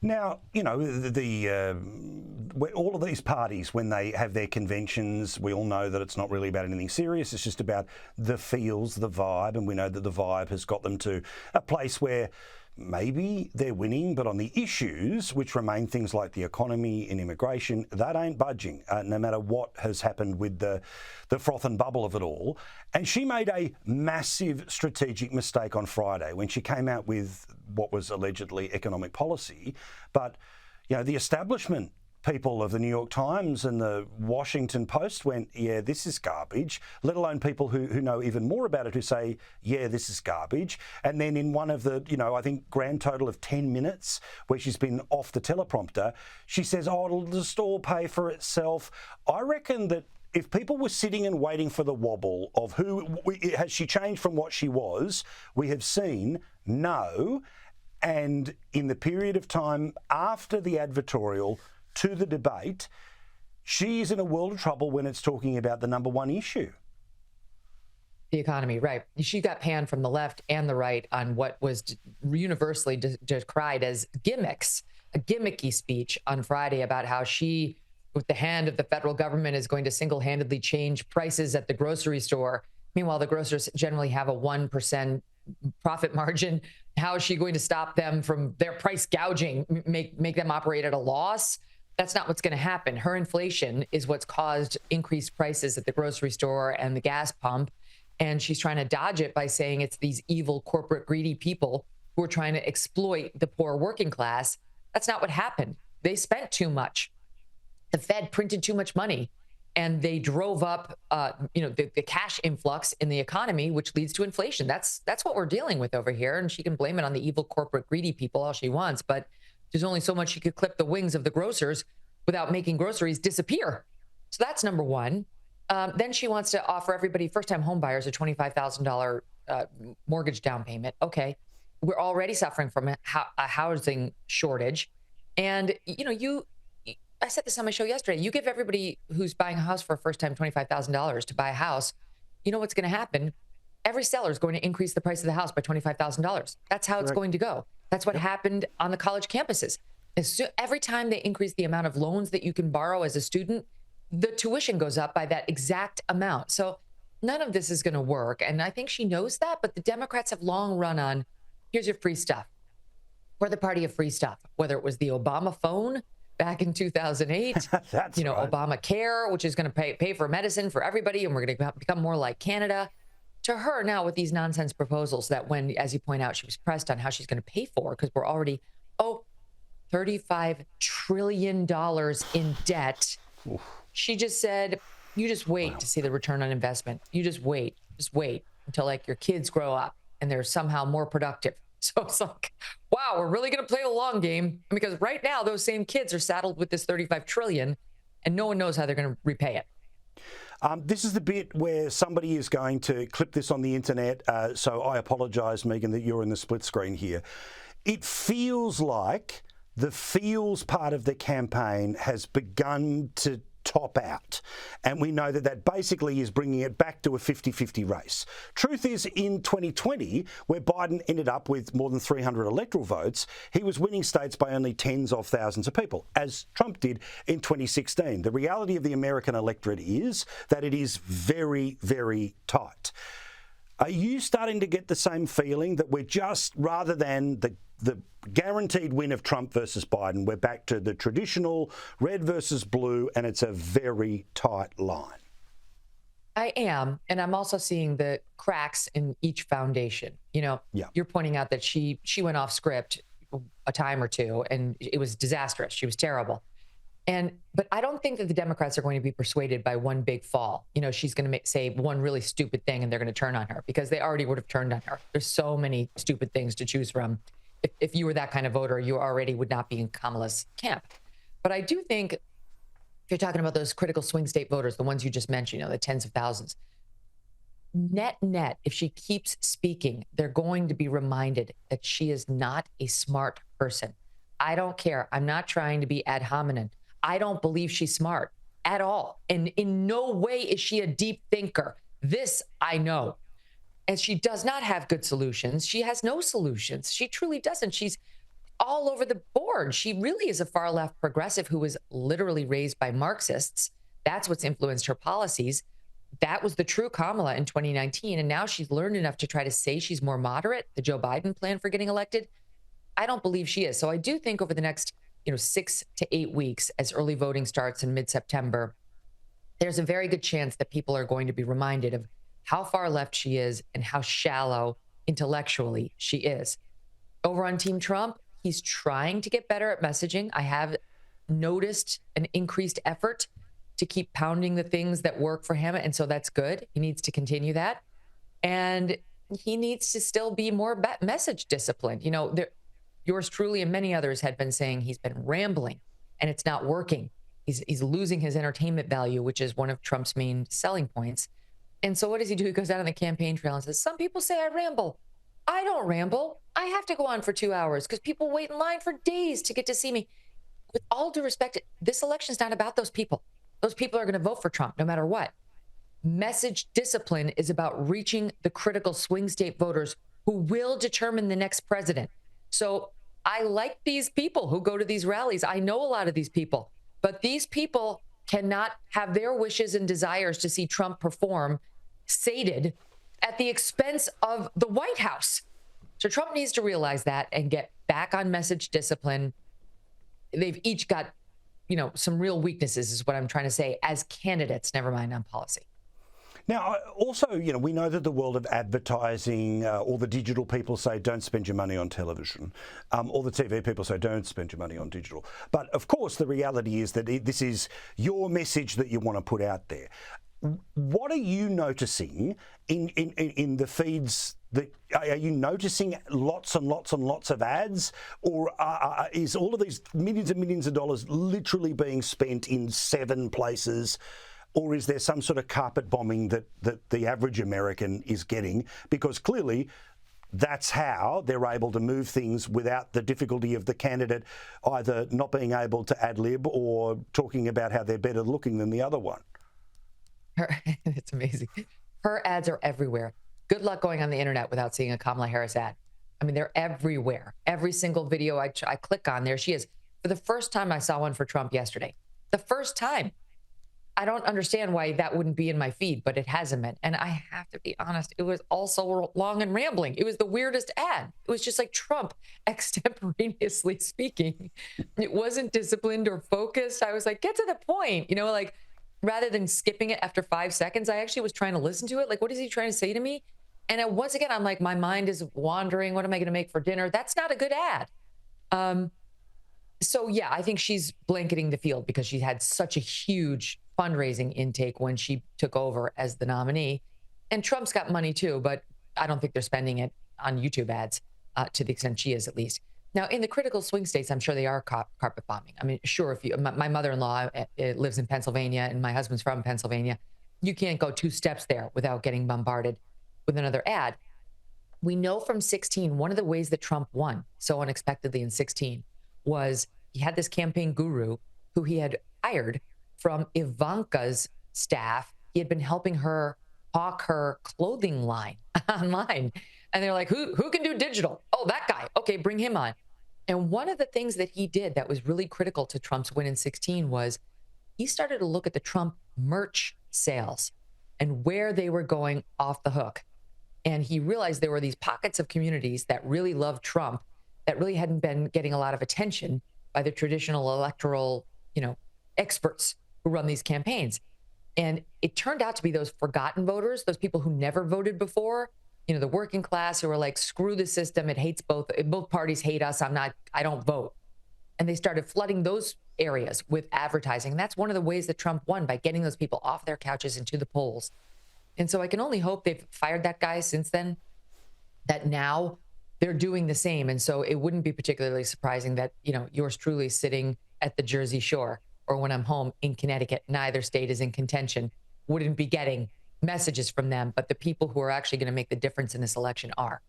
Now, you know, all of these parties, when they have their conventions, we all know that it's not really about anything serious. It's just about the feels, the vibe, and we know that the vibe has got them to a place where maybe they're winning, but on the issues, which remain things like the economy and immigration, that ain't budging, no matter what has happened with the froth and bubble of it all. And she made a massive strategic mistake on Friday when she came out with what was allegedly economic policy. But, you know, the establishment people of the New York Times and the Washington Post went, yeah, this is garbage, let alone people who know even more about it who say, yeah, this is garbage. And then in one of the, you know, I think grand total of 10 minutes where she's been off the teleprompter, she says, oh, it'll just all pay for itself. I reckon that if people were sitting and waiting for the wobble of has she changed from what she was, we have seen no. And in the period of time after the advertorial to the debate, she's in a world of trouble when it's talking about the number one issue. The economy, right. She got panned from the left and the right on what was universally decried as gimmicks, a gimmicky speech on Friday about how she, with the hand of the federal government, is going to single-handedly change prices at the grocery store. Meanwhile, the grocers generally have a 1% profit margin. How is she going to stop them from their price gouging, make them operate at a loss? That's not what's going to happen. Her inflation is what's caused increased prices at the grocery store and the gas pump. And she's trying to dodge it by saying it's these evil corporate greedy people who are trying to exploit the poor working class. That's not what happened. They spent too much. The Fed printed too much money and they drove up, the cash influx in the economy, which leads to inflation. That's what we're dealing with over here. And she can blame it on the evil corporate greedy people all she wants, but there's only so much she could clip the wings of the grocers without making groceries disappear. So that's number one. Then she wants to offer everybody, first-time home buyers, a $25,000 mortgage down payment. Okay, we're already suffering from a housing shortage. And, I said this on my show yesterday, you give everybody who's buying a house for a first time $25,000 to buy a house, you know what's going to happen? Every seller is going to increase the price of the house by $25,000. That's how it's going to go. That's what happened on the college campuses. Every time they increase the amount of loans that you can borrow as a student, the tuition goes up by that exact amount. So none of this is going to work. And I think she knows that, but the Democrats have long run on, here's your free stuff. We're the party of free stuff, whether it was the Obama phone back in 2008, That's right. Obamacare, which is going to pay for medicine for everybody, and we're going to become more like Canada. To her now with these nonsense proposals that when, as you point out, she was pressed on how she's going to pay for, because we're already, $35 trillion in debt. Oof. She just said, you just wait to see the return on investment. You just wait until like your kids grow up and they're somehow more productive. So it's like, wow, we're really going to play the long game, because right now those same kids are saddled with this 35 trillion and no one knows how they're going to repay it. This is the bit where somebody is going to clip this on the internet. So I apologise, Megyn, that you're in the split screen here. It feels like the feels part of the campaign has begun to top out. And we know that that basically is bringing it back to a 50-50 race. Truth is, in 2020, where Biden ended up with more than 300 electoral votes, he was winning states by only tens of thousands of people, as Trump did in 2016. The reality of the American electorate is that it is very, very tight. Are you starting to get the same feeling that we're just, rather than the guaranteed win of Trump versus Biden, we're back to the traditional red versus blue, and it's a very tight line? I am. And I'm also seeing the cracks in each foundation. You're pointing out that she went off script a time or two and it was disastrous. She was terrible. But I don't think that the Democrats are going to be persuaded by one big fall. She's going to say one really stupid thing and they're going to turn on her, because they already would have turned on her. There's so many stupid things to choose from. If you were that kind of voter, you already would not be in Kamala's camp. But I do think, if you're talking about those critical swing state voters, the ones you just mentioned, the tens of thousands, net, if she keeps speaking, they're going to be reminded that she is not a smart person. I don't care. I'm not trying to be ad hominem. I don't believe she's smart at all. And in no way is she a deep thinker. This I know. And she does not have good solutions. She has no solutions. She truly doesn't. She's all over the board. She really is a far left progressive who was literally raised by Marxists. That's what's influenced her policies. That was the true Kamala in 2019. And now she's learned enough to try to say she's more moderate, the Joe Biden plan for getting elected. I don't believe she is. So I do think over the next, 6 to 8 weeks, as early voting starts in mid-September, there's a very good chance that people are going to be reminded of how far left she is and how shallow intellectually she is. Over on Team Trump, he's trying to get better at messaging. I have noticed an increased effort to keep pounding the things that work for him. And so that's good. He needs to continue that. And he needs to still be more message disciplined. Yours truly and many others had been saying he's been rambling and it's not working. He's losing his entertainment value, which is one of Trump's main selling points. And so what does he do? He goes out on the campaign trail and says, some people say I ramble. I don't ramble. I have to go on for 2 hours because people wait in line for days to get to see me. With all due respect, this election is not about those people. Those people are going to vote for Trump no matter what. Message discipline is about reaching the critical swing state voters who will determine the next president. So I like these people who go to these rallies. I know a lot of these people, but these people cannot have their wishes and desires to see Trump perform sated at the expense of the White House. So Trump needs to realize that and get back on message discipline. They've each got, some real weaknesses is what I'm trying to say as candidates, never mind on policy. Now, also, we know that the world of advertising, all the digital people say don't spend your money on television. All the TV people say don't spend your money on digital. But of course, the reality is that this is your message that you want to put out there. What are you noticing in the feeds? Are you noticing lots and lots and lots of ads, or is all of these millions and millions of dollars literally being spent in 7 places? Or is there some sort of carpet bombing that the average American is getting? Because clearly that's how they're able to move things without the difficulty of the candidate either not being able to ad-lib or talking about how they're better looking than the other one. It's amazing. Her ads are everywhere. Good luck going on the internet without seeing a Kamala Harris ad. I mean, they're everywhere. Every single video I click on, there she is. For the first time, I saw one for Trump yesterday. The first time. I don't understand why that wouldn't be in my feed, but it hasn't been. And I have to be honest, it was also long and rambling. It was the weirdest ad. It was just like Trump extemporaneously speaking. It wasn't disciplined or focused. I was like, get to the point, rather than skipping it after 5 seconds, I actually was trying to listen to it. Like, what is he trying to say to me? And once again, I'm like, my mind is wandering. What am I going to make for dinner? That's not a good ad. So yeah, I think she's blanketing the field because she had such a huge fundraising intake when she took over as the nominee. And Trump's got money too, but I don't think they're spending it on YouTube ads to the extent she is, at least. Now, in the critical swing states, I'm sure they are carpet bombing. I mean, sure, if my mother-in-law lives in Pennsylvania and my husband's from Pennsylvania, you can't go 2 steps there without getting bombarded with another ad. We know from 2016, one of the ways that Trump won so unexpectedly in 2016 was he had this campaign guru who he had hired from Ivanka's staff. He had been helping her hawk her clothing line online. And they're like, who can do digital? Oh, that guy. Okay, bring him on. And one of the things that he did that was really critical to Trump's win in 2016 was he started to look at the Trump merch sales and where they were going off the hook. And he realized there were these pockets of communities that really loved Trump that really hadn't been getting a lot of attention by the traditional electoral, experts who run these campaigns. And it turned out to be those forgotten voters, those people who never voted before, the working class who are like, screw the system. It hates both parties hate us. I don't vote. And they started flooding those areas with advertising. And that's one of the ways that Trump won, by getting those people off their couches into the polls. And so I can only hope they've fired that guy since then, that now they're doing the same. And so it wouldn't be particularly surprising that, yours truly sitting at the Jersey Shore, or when I'm home in Connecticut, neither state is in contention, wouldn't be getting messages from them. But the people who are actually going to make the difference in this election are.